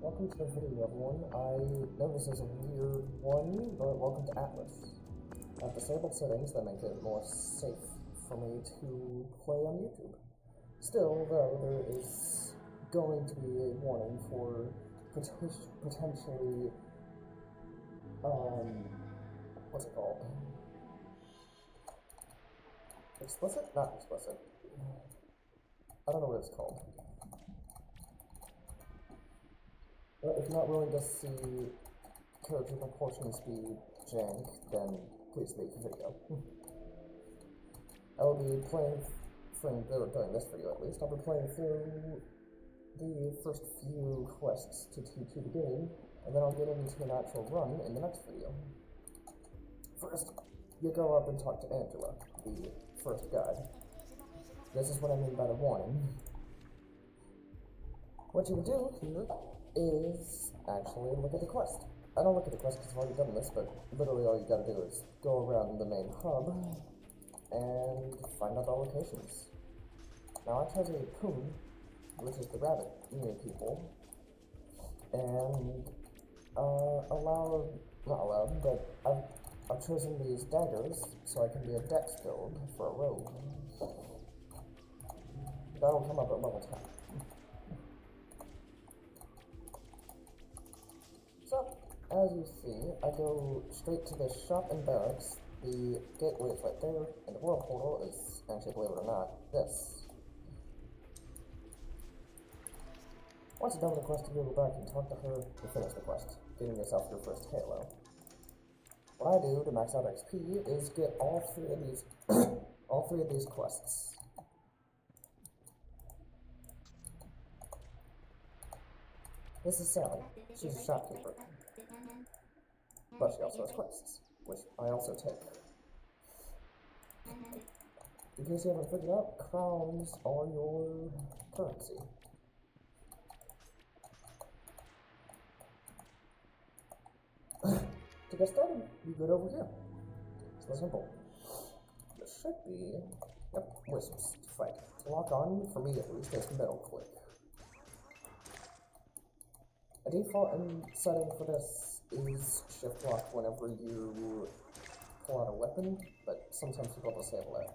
Welcome to the video, everyone. I know this is a weird one, but welcome to Atlyss. I've disabled settings that make it more safe for me to play on YouTube. Still, though, there is going to be a warning for potentially, what's it called? Explicit? Not explicit. I don't know what it's called. But if you're not willing to see character proportions be jank, then please leave the video. I will be playing during this video at least, I'll be playing through the first few quests to teach you the game, and then I'll get into an actual run in the next video. First, you go up and talk to Angela, the first guide. This is what I mean by the warning. What you would do here is actually look at the quest. I don't look at the quest because I've already done this, but literally all you gotta do is go around the main hub and find out the locations. Now I chose a Poon, which is the rabbit near people, and I've chosen these daggers so I can be a dex build for a rogue. That'll come up at level 10. So, as you see, I go straight to the shop and barracks. The gateway is right there, and the world portal is, actually, believe it or not, this. Once you're done with the quest, you go back and talk to her to finish the quest, getting yourself your first halo. What I do to max out XP is get all three of these, all three of these quests. This is Sally. She's a shopkeeper. But she also has quests, which I also take. In case you haven't figured out, crowns are your currency. To get started, you go over here. It's real simple. There should be, wisps to fight. To lock on, for me at least, is middle click. A default setting for this is shift lock whenever you pull out a weapon, but sometimes people disable it.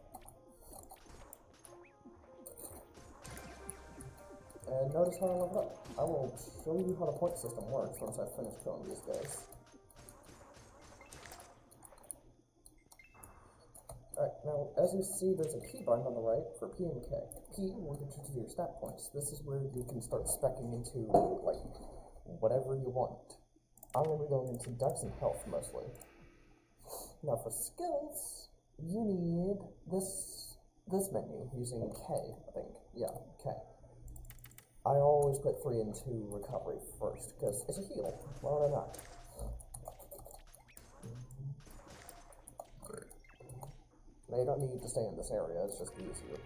And notice how I leveled up. I will show you how the point system works once I've finished killing these guys. Alright, now as you see there's a keybind on the right for P and K. P will get you to your stat points. This is where you can start speccing into, like, whatever you want. I'm going to be going into dex and health mostly. Now for skills, you need this menu using K, I think. Yeah, K. I always put 3 into recovery first, because it's a heal. Why would I not? Now you don't need to stay in this area, it's just easier.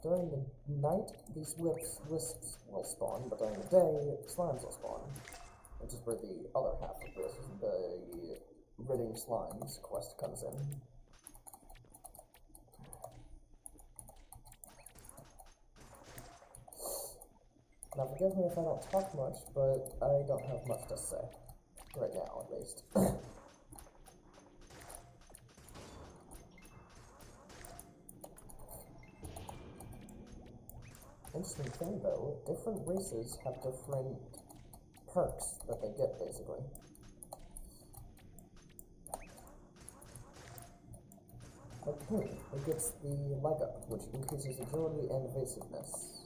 During the night, these wisps will spawn, but during the day, slimes will spawn. Which is where the other half of this, the ridding slimes quest comes in. Now forgive me if I don't talk much, but I don't have much to say. Right now, at least. Interesting thing though, different races have different perks that they get, basically. Like Poon, it gets the leg up, which increases agility and evasiveness.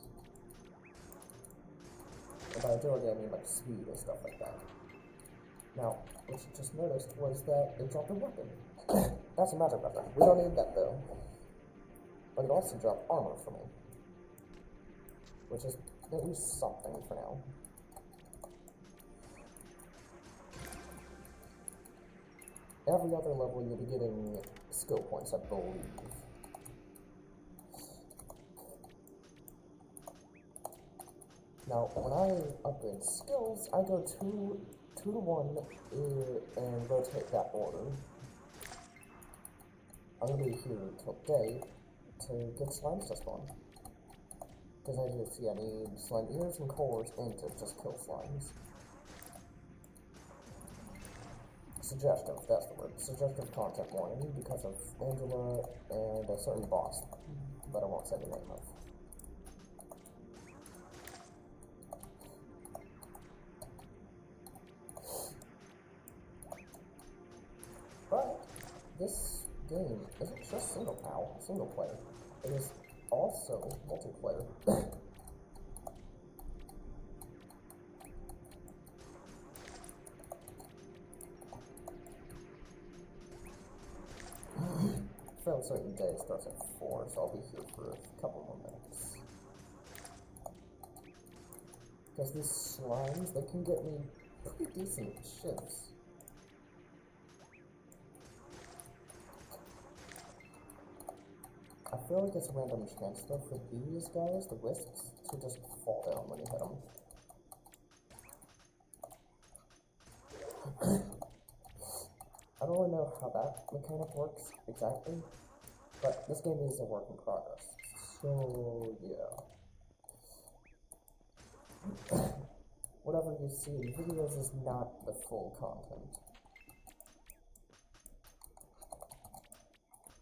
And by agility I mean like speed and stuff like that. Now, what you just noticed was that it dropped a weapon. That's a magic weapon. We don't need that though. But it also dropped armor for me. Which is at least something for now. Every other level you'll be getting skill points, I believe. Now, when I upgrade skills, I go 2 to 1 and rotate that order. I'm gonna be here till day to get slimes to spawn. Because as you can see, I need slime ears and cores and to just kill slimes. Suggestive, that's the word. Suggestive content warning because of Angela and a certain boss that I won't say the name of. But this game isn't just single player. It is also multiplayer. Fairly certain day starts at 4, so I'll be here for a couple more minutes. Because these slimes, they can get me pretty decent shifts. I feel like it's a random chance though for these guys, the wisps, to just fall down when you hit them. I don't really know how that mechanic works exactly, but this game is a work in progress, so yeah. Whatever you see in videos is not the full content.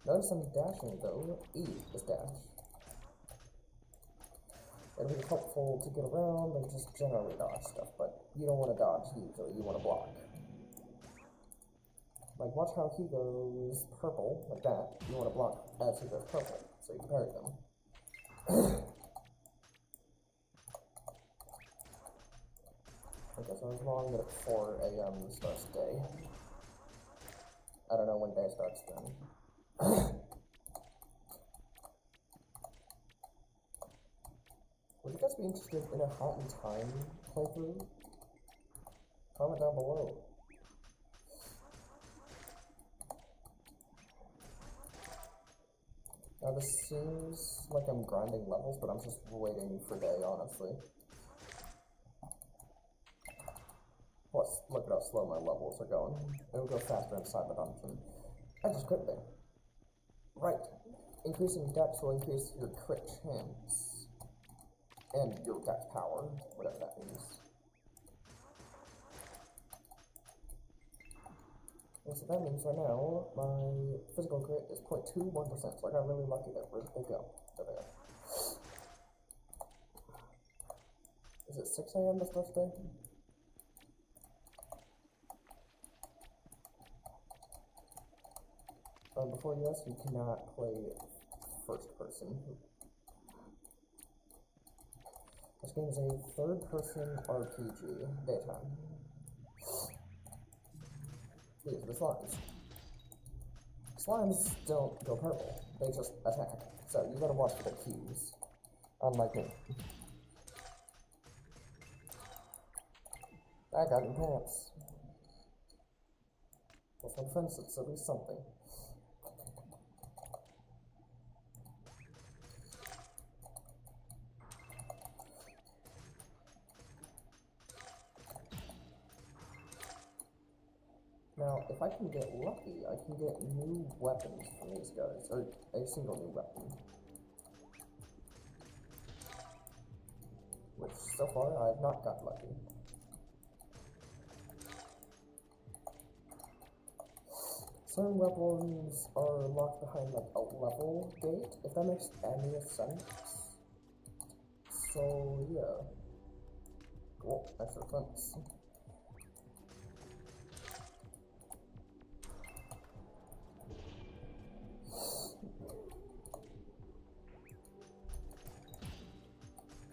Notice I'm dashing though. E is dash. It'll be helpful to get around and just generally dodge stuff, but you don't want to dodge usually, you want to block. Like, watch how he goes purple, like that. You want to block as he goes purple, so you can parry them. Okay, so I was wrong that at 4 AM starts day. I don't know when day starts then. Would you guys be interested in a Hot in Time playthrough? Comment down below. Now this seems like I'm grinding levels, but I'm just waiting for day, honestly. Plus, look at how slow my levels are going. It'll go faster inside the dungeon. I just quit there. Right. Increasing dex will increase your crit chance. And your dex power, whatever that means. And so that means right now, my physical crit is 0.21%, so I got really lucky there. Where did they go? There they are. Is it 6 AM this first day? Before this, you cannot play first person. This game is a third-person RPG, daytime. These are the slimes. Slimes don't go purple, they just attack. So you gotta watch for the cues, unlike me. I got new pants. That's what friends said, so there's something. Now, if I can get lucky, I can get new weapons from these guys, or a single new weapon. Which, so far, I have not got lucky. Certain weapons are locked behind, like, a level gate, if that makes any sense. So, yeah. Cool, extra fence.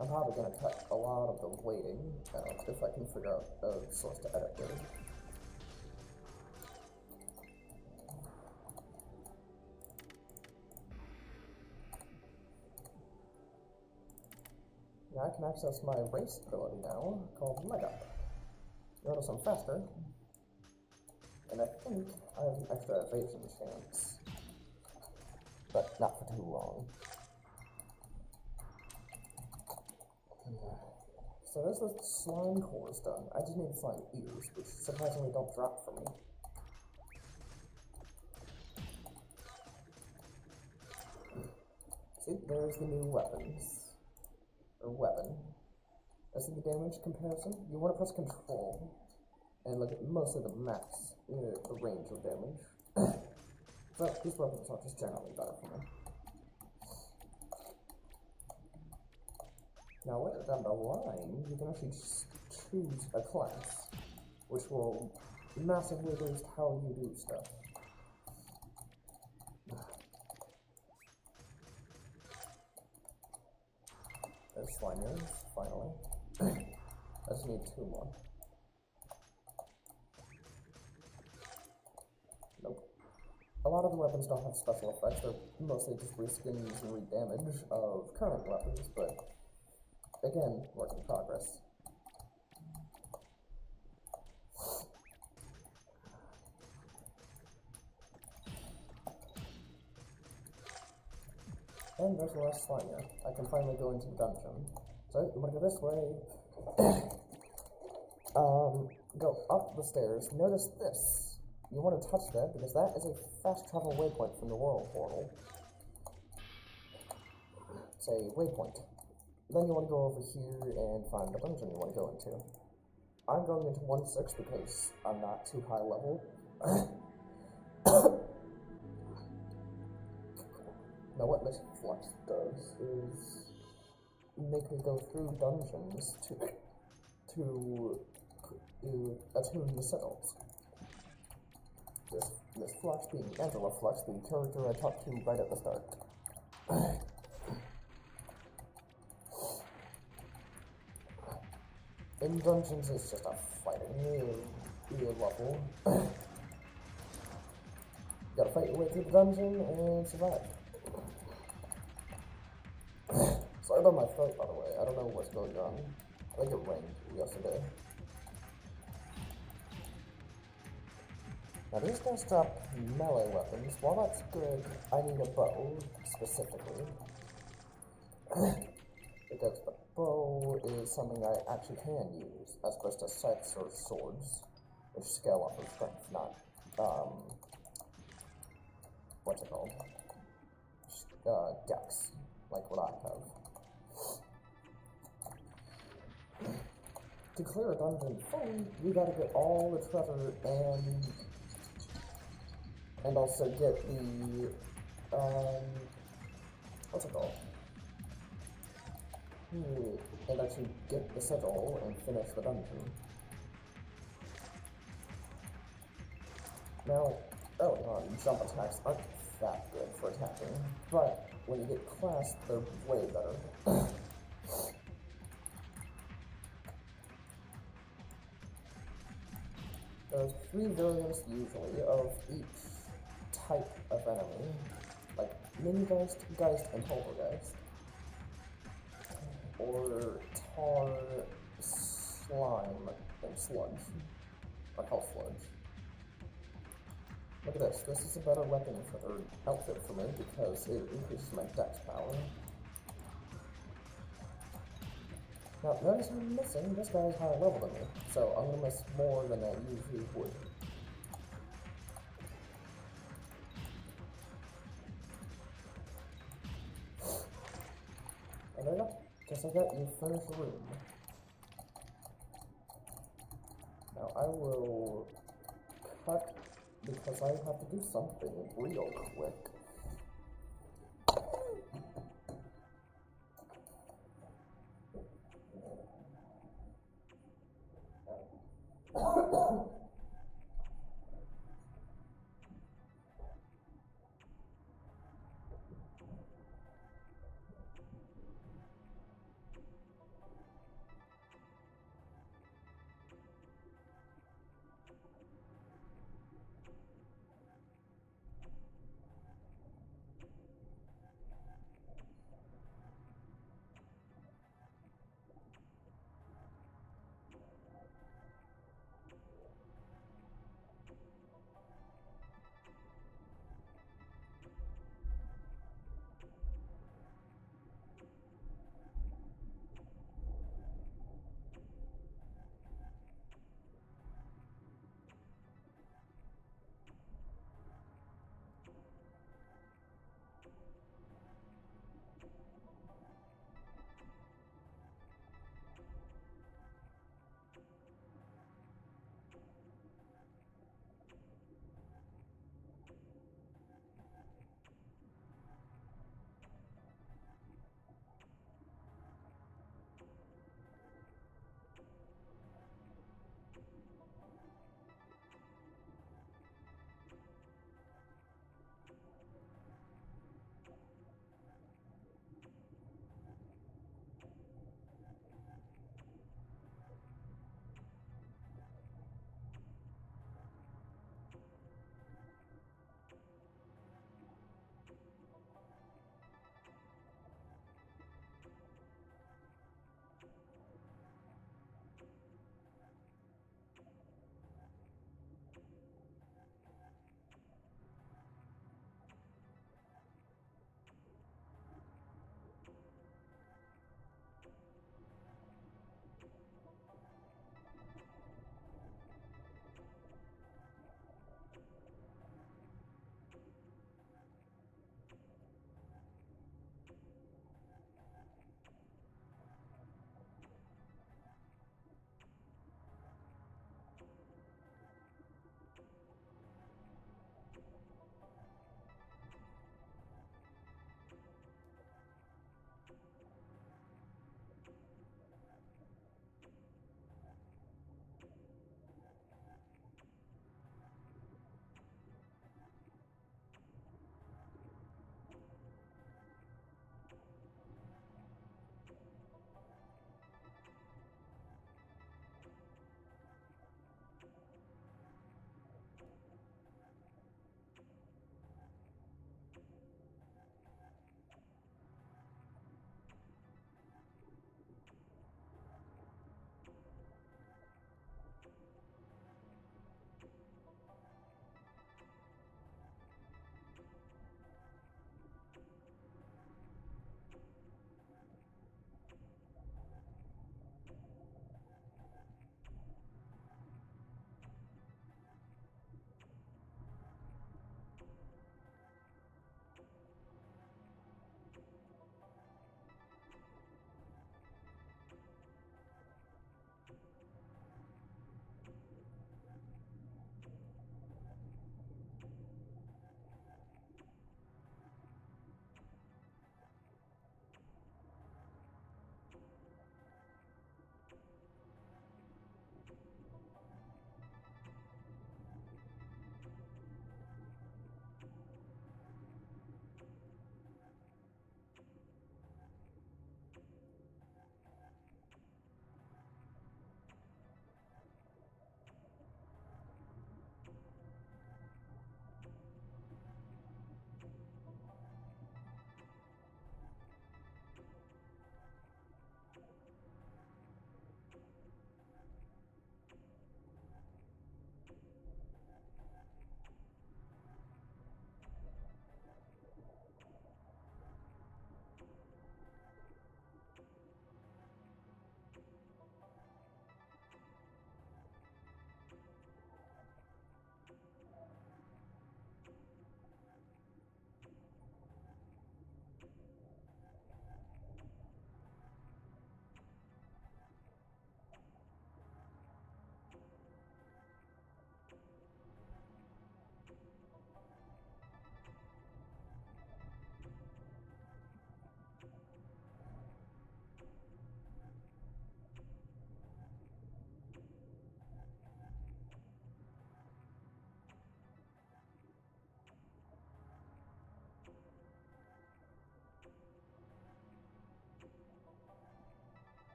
I'm probably going to cut a lot of the waiting out if I can figure out a source to edit there. Now I can access my race ability now, called Leg Up. Notice I'm faster, and I think I have an extra evasion chance, but not for too long. So there's the slime cores done. I just need slime ears, which surprisingly don't drop for me. there's the new weapons. Or weapon. As in the damage comparison, you want to press control and look at mostly the max, the range of damage. So these weapons are just generally better for me. Now later down the line, you can actually choose a class, which will massively boost how you do stuff. There's Slimers, finally. I just need 2 more. Nope. A lot of the weapons don't have special effects, they're mostly just reskins and re-damage of current weapons, but again, work in progress. And there's the last Slimer. I can finally go into the dungeon. So, you want to go this way. Go up the stairs. Notice this. You want to touch that because that is a fast travel waypoint from the world portal. Say, waypoint. Then you want to go over here and find the dungeon you want to go into. I'm going into 1-6 because I'm not too high level. Now what this flux does is make me go through dungeons to attune the sigils. This flux being Angela Flux, the character I talked to right at the start. In dungeons, it's just a fighting level. You gotta fight your way through the dungeon and survive. Sorry about my throat, by the way. I don't know what's going on. I think it rained yesterday. Now these guys drop melee weapons. While that's good, I need a bow, specifically. Because the bow is something I actually can use, as opposed to scythes or swords, which scale off of strength, not, what's it called? Dex, like what I have. To clear a dungeon fully, you gotta get all the treasure and also get the, what's it called? And actually get the sigil and finish the dungeon. Now, early on, jump attacks aren't that good for attacking, but when you get class, they're way better. There's 3 variants usually of each type of enemy, like Mini-Geist, Geist, and Poltergeist. Or Tar, Slime, and Sludge. Or Hell Sludge. Look at this. This is a better weapon or outfit for me because it increases my dex power. Now, notice I'm missing. This guy is higher level than me, so I'm gonna miss more than I usually would. And there you go. Just like that, you finish the room. Now I will cut because I have to do something real quick.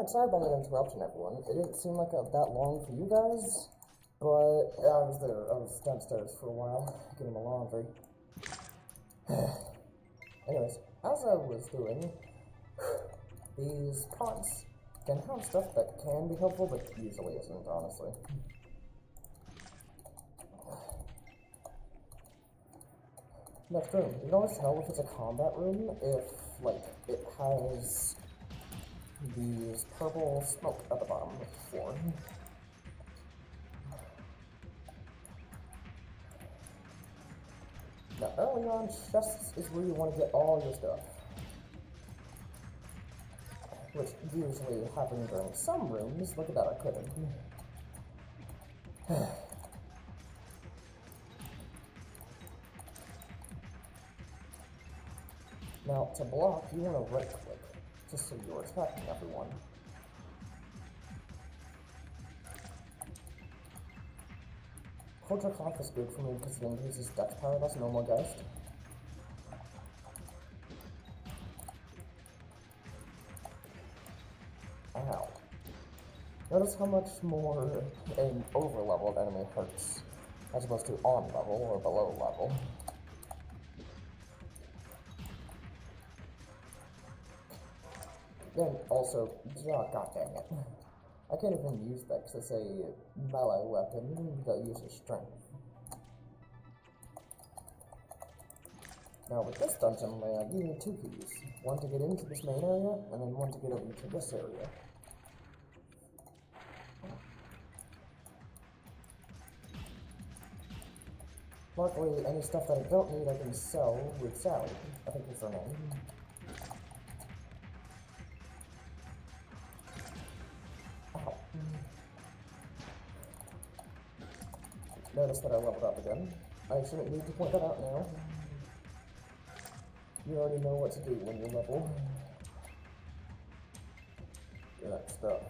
Alright, sorry about the interruption, everyone. It didn't seem like that long for you guys, but I was downstairs for a while, getting my laundry. Anyways, as I was doing, these pots can have stuff that can be helpful, but usually isn't, honestly. Next room. You can always tell if it's a combat room if, like, it has these purple smoke at the bottom of the floor. Now, early on, chests is where you want to get all your stuff, which usually happens during some rooms. Look at that, I couldn't. Now, to block, you want to right-click, just so you're attacking everyone. Culture Cloth is good for me because it increases dex power, that's normal Geist. Ow. Notice how much more an over-leveled enemy hurts, as opposed to on-level or below-level. Then also, god dang it. I can't even use that because it's a melee weapon that uses strength. Now with this dungeon layout, you need 2 keys. One to get into this main area, and then one to get over to this area. Luckily, any stuff that I don't need I can sell with Sally. I think that's her name. Ow. Notice that I leveled up again. I shouldn't need to point that out now. You already know what to do when you level. Get that stuff.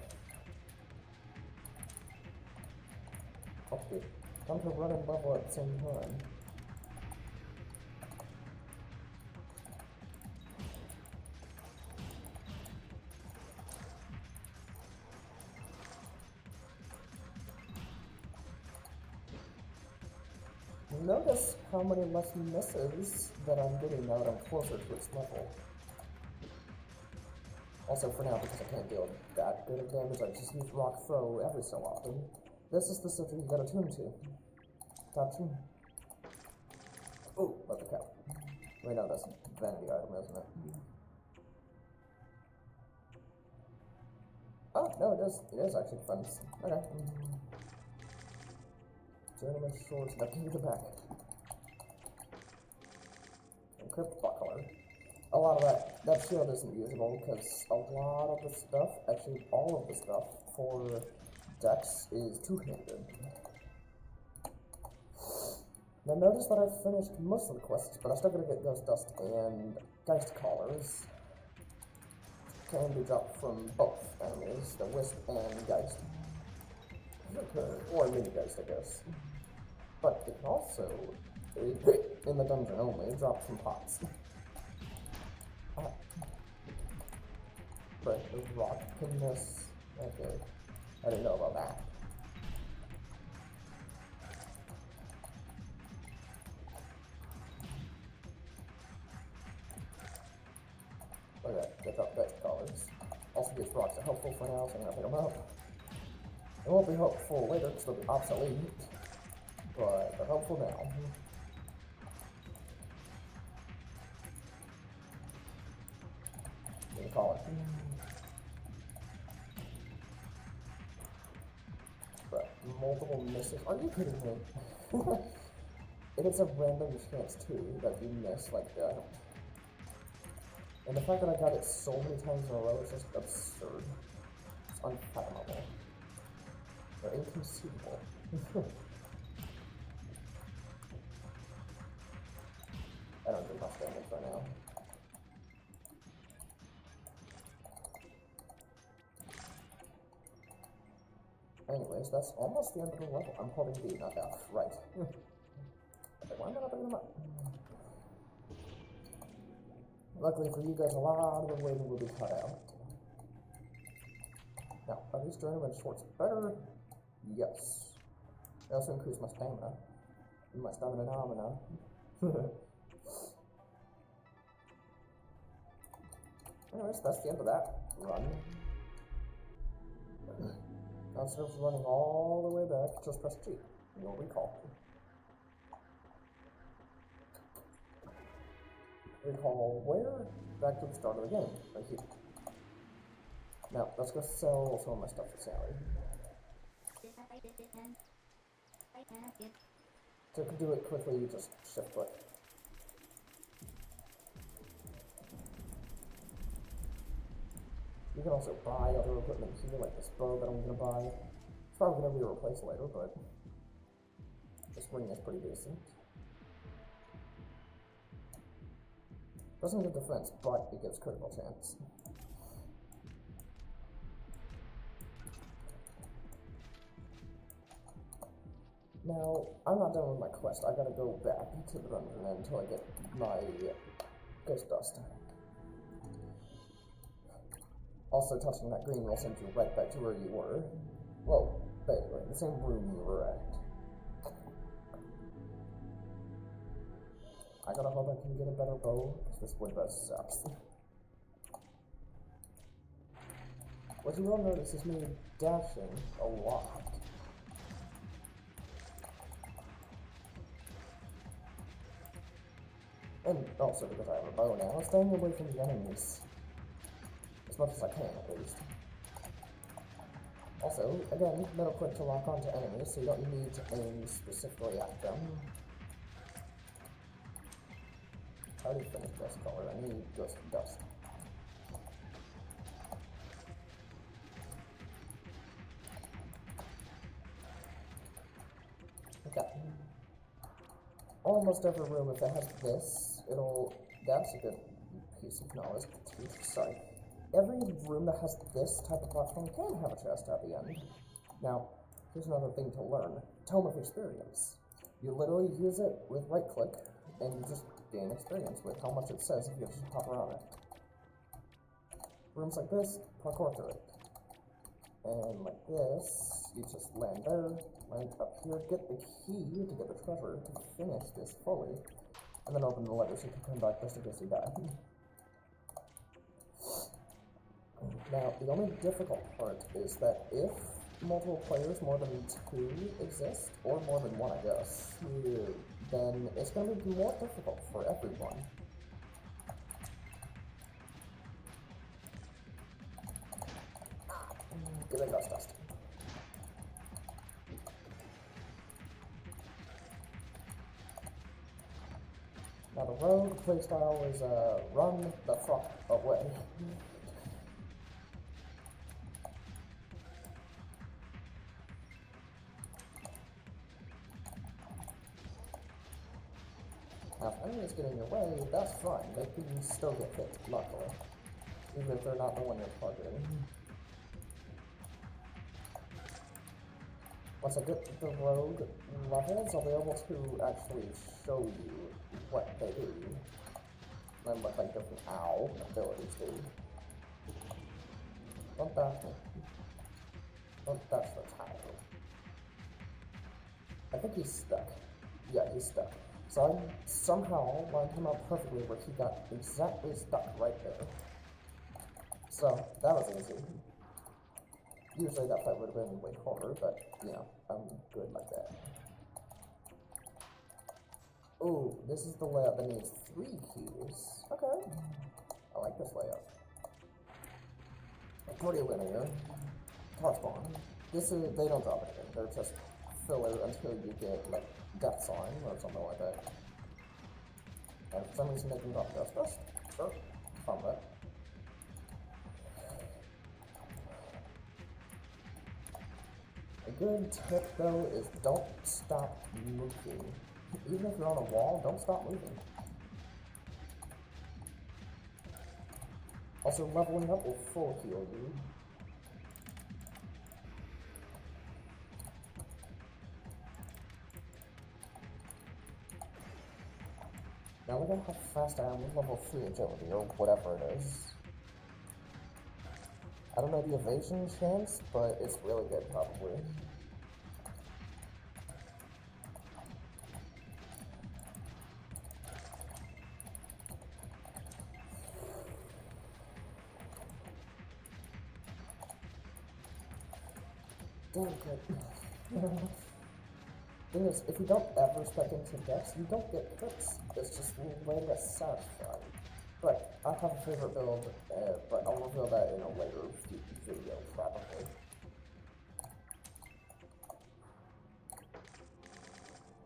Okay. Time to run and level at the same time. Notice how many less misses that I'm getting now that I'm closer to its level. Also, for now, because I can't deal that good of damage, I just use Rock Throw every so often. This is the stuff you gotta tune to. Gotcha. Oh, let the cow. Wait, no, that's a vanity item, isn't it? Oh, no, it is actually defense. Okay. Journeyman swords, that can be the back. Encrypt buckler. A lot of that shield isn't usable because a lot of the stuff, actually all of the stuff for Dex is two-handed. Now notice that I've finished most of the quests, but I still gotta get Ghost Dust and Geist Collars. Can be dropped from both enemies, the Wisp and Geist. Or Mini Geist, I guess. But it can also, in the dungeon only, drop from pots. But the rock can miss. Okay. I didn't know about that. Okay, get up Geist Collars. Also, these rocks are helpful for now, so I'm gonna pick them up. They won't be helpful later because they'll be obsolete, but they're helpful now. What do you call it? But multiple misses. Are you kidding me? It is a random chance too that you miss like that. And the fact that I got it so many times in a row is just absurd. It's unfathomable. They're inconceivable. I don't do much damage right now. Anyways, that's almost the end of the level. I'm holding D, not F. Right. Okay, why am I not bringing them up? Luckily for you guys, a lot of the waiting will be cut out. Are these journeyman shorts better? Yes. They also increase my stamina. My stamina. Anyways, that's the end of that run. Now instead of running all the way back, just press G. You'll recall. Recall where? Back to the start of the game, right here. Now, let's go sell some of my stuff to Sally. To do it quickly, you just shift click. You can also buy other equipment here, like this bow that I'm gonna buy. It's probably gonna be replaced later, but this ring is pretty decent. Doesn't give defense, but it gives critical chance. Now, I'm not done with my quest. I gotta go back to the dungeon until I get my ghost dust. Also, touching that green will send you right back to where you were. Well, basically, the same room you were at. I gotta hope I can get a better bow, because this wood bow sucks. What you will notice is me dashing a lot. And also because I have a bow now, staying away from the enemies. As much as I can, at least. Also, again, middle click to lock onto enemies, so you don't need to aim specifically at them. How do you finish this color? I need ghost dust. Okay. Almost every room, if it has this, that's a good piece of knowledge. Sorry. Every room that has this type of platform can have a chest at the end. Now, here's another thing to learn. Tome of Experience. You literally use it with right click, and you just gain experience with how much it says if you just hop around it. Rooms like this, parkour through it. And like this, you just land there, land up here, get the key to get the treasure to finish this fully, and then open the lever so you can come back just in case you die. Now, the only difficult part is that if multiple players, more than 2 exist, or more than 1 I guess, then it's going to be more difficult for everyone. Give it ghost dust. Now the rogue playstyle is run the fuck away. Now if enemies get in your way, that's fine. They can still get hit, luckily. Even if they're not the one you're targeting. Once I get the rogue levels, I'll be able to actually show you what they do. And what like different abilities do. Don't dash me. Don't dash the tile. I think he's stuck. Yeah, he's stuck. So I somehow lined him up perfectly where he got exactly stuck right there. So, that was easy. Usually that fight would have been way harder, but, you know, I'm good like that. Ooh, this is the layout that needs 3 keys. Okay. I like this layout. Pretty linear. Tar spawn. They don't drop anything. They're just filler until you get, like, Death Sign or something like that. And for some reason they can drop Ghost Dust. Sure. Fun with that. A good tip, though, is don't stop moving. Even if you're on a wall, don't stop moving. Also, leveling up will full heal you. Now look at how fast I am with level 3 agility, or whatever it is. I don't know the evasion chance, but it's really good, probably. Damn good. Thing is, if you don't ever spec into decks, you don't get crits. It's just way less satisfying. But I have a favorite build, but I'll reveal that in a later video, probably.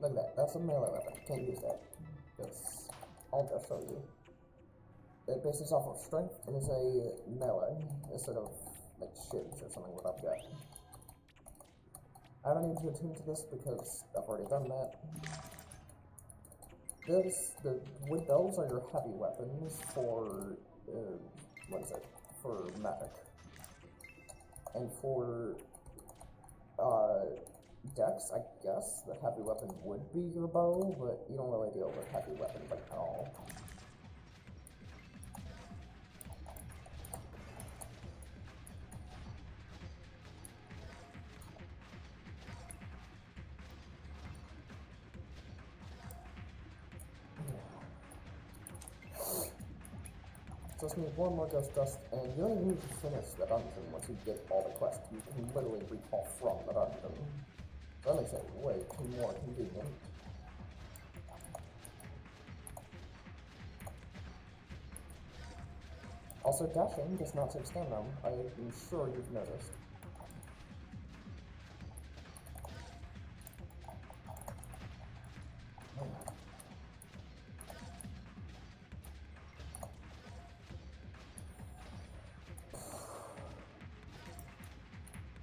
Look at that, that's a melee weapon. Can't use that. Because I'll just show you. It bases off of strength and is a melee instead of like shields or something what I've got. I don't need to attune to this because I've already done that. Those are your heavy weapons for, for magic. And for, dex, I guess, the heavy weapon would be your bow, but you don't really deal with heavy weapons like at all. Just need one more ghost dust, and you don't even need to finish the dungeon once you get all the quests. You can literally recall from the dungeon. So that makes it way more convenient. Also, dashing does not take stamina. I'm sure you've noticed.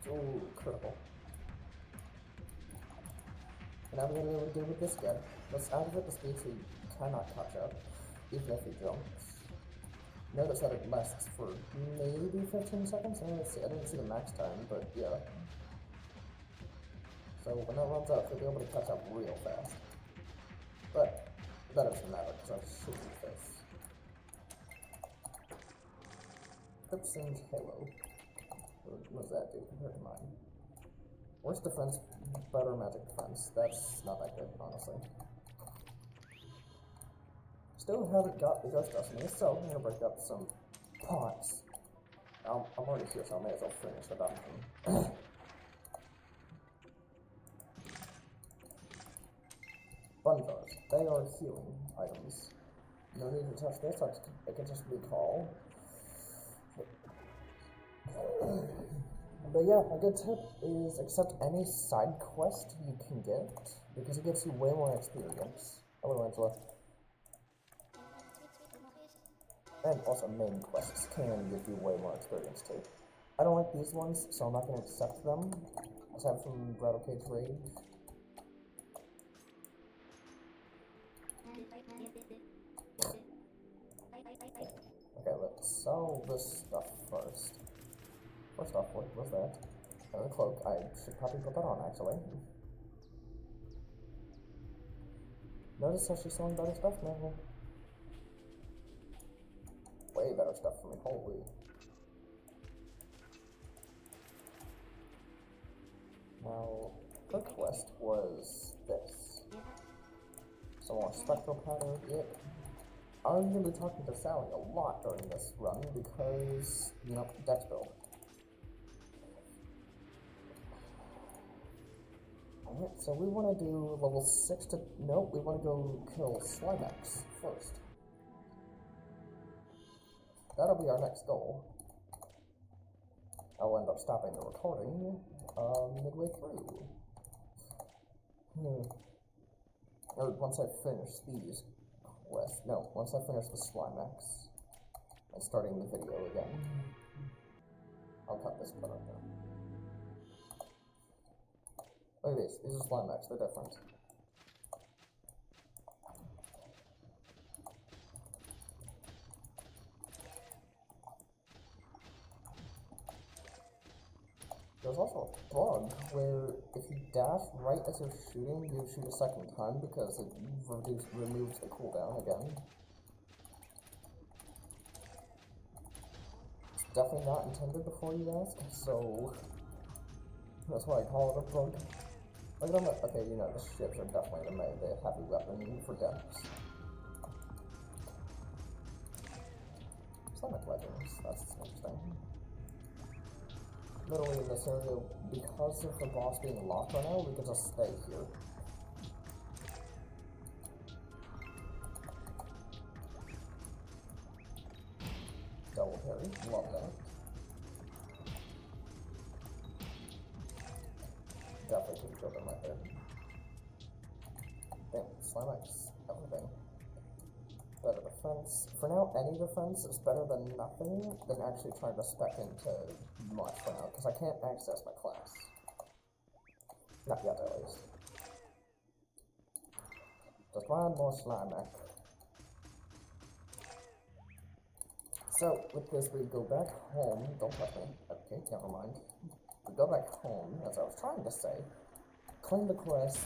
Ooh, critical. And now we're gonna be able to do with this guy. Let's activate the speed so you cannot catch up, even if you jump. Notice that it lasts for maybe 15 seconds. I didn't see the max time, but yeah. So when that runs out, you'll be able to catch up real fast. But that doesn't matter because I'm shooting in the face. Crimson's Halo. What does that do compared to mine? Worse defense, better magic defense. That's not that good, honestly. Still haven't got the ghost dust in me, so I'm gonna break up some pots. I'm already here, so I may as well finish the dungeon. Bun jars. They are healing items. No need to touch this, I can just recall. But yeah, a good tip is accept any side quest you can get, because it gives you way more experience. Hello, Angela. And also main quests can give you way more experience too. I don't like these ones, so I'm not going to accept them, aside from Rattle Cage Raid. Okay, let's solve this stuff first. First off, what was that? The cloak. I should probably put that on, actually. Notice how she's selling better stuff now. Way better stuff for me, holy. Now, her quest was this. Some more spectral powder, yep. I'm going to be talking to Sally a lot during this run because, you know, dex build. Alright, so we want to do level 6 to... Nope, we want to go kill Slimex first. That'll be our next goal. I'll end up stopping the recording midway through. Or once I finish these quests. No, once I finish the Slimex and starting the video again. I'll cut this part out there. Look at these are Slimex, they're different. There's also a bug where if you dash right as you're shooting, you shoot a second time because it removes the cooldown again. It's definitely not intended before you ask, so that's why I call it a bug. Look at them. Okay, you know, the ships are definitely the heavy weapon for depths. Sonic Legends, that's interesting. Literally in this area, because of the boss being locked right now, we can just stay here. Double parry, love that. Definitely could have killed him right there. Damn, Slime Ice, everything. Better defense. For now, any defense is better than nothing than actually trying to spec into much for now, because I can't access my class. Not yet, at least. Just one more slime mech. So, with this, we go back home. Don't touch me. Okay, never mind. We go back home, as I was trying to say. Claim the quest.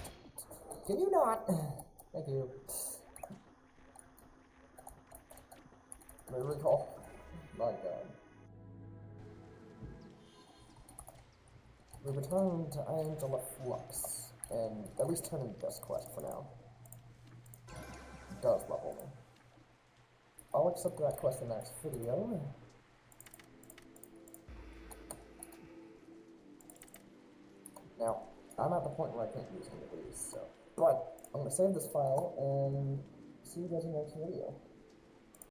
Can you not? Thank you. Let me recall. My god. We return to Angela Flux, and at least turn in this quest for now. It does level me. I'll accept that quest in the next video. Now, I'm at the point where I can't use any of these, so. But, I'm gonna save this file, and see you guys in the next video.